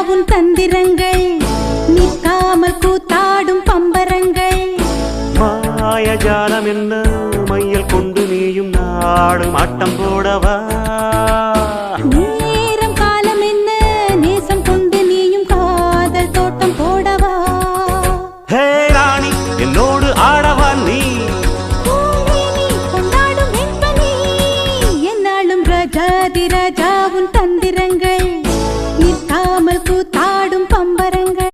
உன் தந்திரங்கள் நிற்காமல் கூத்தாடும் பம்பரங்கள் மாயஜாலம் என்ன மையல் கொண்டு நீயும் நாடும் ஆட்டம் போடவா